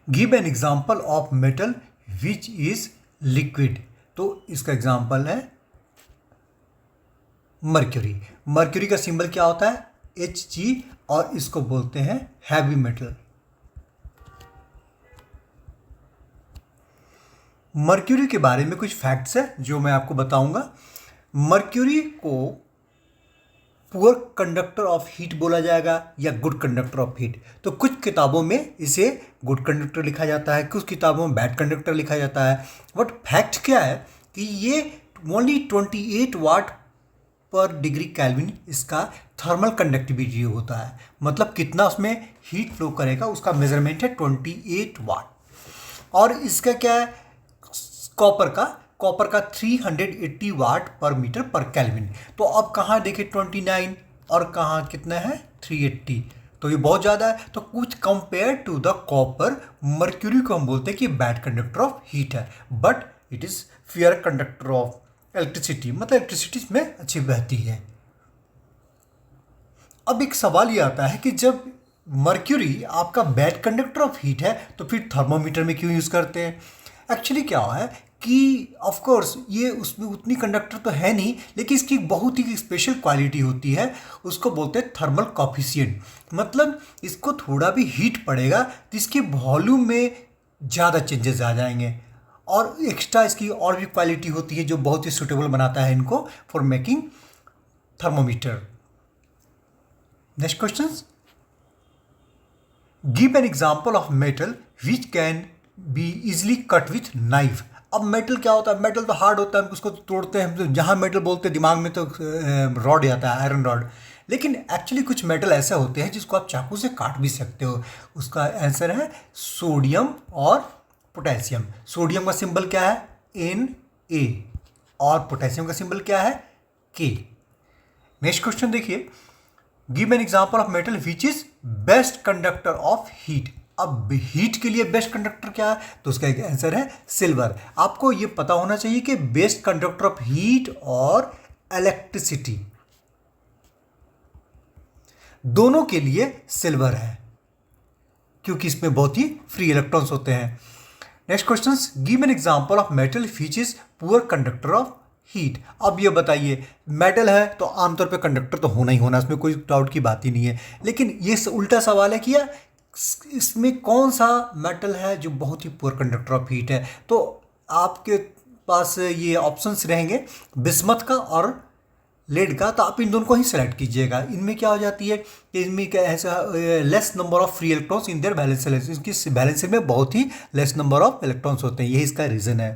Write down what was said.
Give an example of metal which is liquid. तो इसका example है मर्क्यूरी। मर्क्यूरी का सिंबल क्या होता है? Hg, और इसको बोलते हैं हैवी मेटल। मर्क्यूरी के बारे में कुछ फैक्ट्स है जो मैं आपको बताऊंगा। मर्क्यूरी को पुअर कंडक्टर ऑफ हीट बोला जाएगा या गुड कंडक्टर ऑफ हीट। तो कुछ किताबों में इसे गुड कंडक्टर लिखा जाता है, कुछ किताबों में बैड कंडक्टर लिखा जाता है। बट फैक्ट क्या है कि ये ओनली 28 वाट पर डिग्री केल्विन इसका थर्मल कंडक्टिविटी होता है। मतलब कितना उसमें हीट फ्लो करेगा उसका मेजरमेंट है 28 वाट। और इसका क्या है? कॉपर का 380 वाट पर मीटर पर केल्विन। तो अब कहाँ देखें 29 और कहाँ कितना है 380, तो ये बहुत ज़्यादा है। तो कुछ compare to the copper, mercury को हम बोलते हैं कि बैड कंडक्टर ऑफ हीट है, but it is fair conductor of electricity, मतलब इलेक्ट्रिसिटी में अच्छी बहती है। अब एक सवाल ये आता है कि जब मर्क्यूरी आपका बैड कंडक्टर ऑफ हीट है तो फिर थर्मोमीटर में क्यों यूज़ करते हैं? एक्चुअली क्या है कि ऑफ कोर्स ये उसमें उतनी कंडक्टर तो है नहीं, लेकिन इसकी बहुत ही स्पेशल क्वालिटी होती है, उसको बोलते हैं थर्मल कॉफिशिएंट। मतलब इसको थोड़ा भी हीट पड़ेगा तो इसके वॉल्यूम में ज़्यादा चेंजेस आ जाएंगे। और एक्स्ट्रा इसकी और भी क्वालिटी होती है जो बहुत ही सुटेबल बनाता है इनको for making thermometer. Next question, give an example of metal which can be easily cut with knife. अब मेटल क्या होता है? मेटल तो हार्ड होता है, हम उसको तोड़ते हैं, हम जहाँ मेटल बोलते हैं दिमाग में तो रॉड आता है, आयरन रॉड। लेकिन एक्चुअली कुछ मेटल ऐसे होते हैं जिसको आप चाकू से काट भी सकते हो। उसका आंसर है सोडियम और पोटेशियम। सोडियम का सिंबल क्या है? Na, और पोटेशियम का सिंबल क्या है? K। नेक्स्ट क्वेश्चन देखिए, give an example of metal which is best conductor of heat. अब हीट के लिए बेस्ट कंडक्टर क्या है? तो उसका एक आंसर है सिल्वर। आपको ये पता होना चाहिए कि बेस्ट कंडक्टर ऑफ हीट और इलेक्ट्रिसिटी दोनों के लिए सिल्वर है, क्योंकि इसमें बहुत ही फ्री इलेक्ट्रॉन्स होते हैं। Next question, give an example of metal which is poor conductor of heat. अब ये बताइए, मेटल है तो आमतौर पे कंडक्टर तो होना ही होना, इसमें कोई डाउट की बात ही नहीं है। लेकिन ये उल्टा सवाल है कि यार इसमें कौन सा मेटल है जो बहुत ही पुअर कंडक्टर ऑफ हीट है? तो आपके पास ये ऑप्शंस रहेंगे बिस्मथ का और लेड का, तो आप इन दोनों को ही सेलेक्ट कीजिएगा। इनमें क्या हो जाती है कि इनमें क्या ऐसा less number of free electrons in their valence shell, इसकी वैलेंस शेल में बहुत ही लेस नंबर ऑफ इलेक्ट्रॉन्स होते हैं, यही इसका रीज़न है।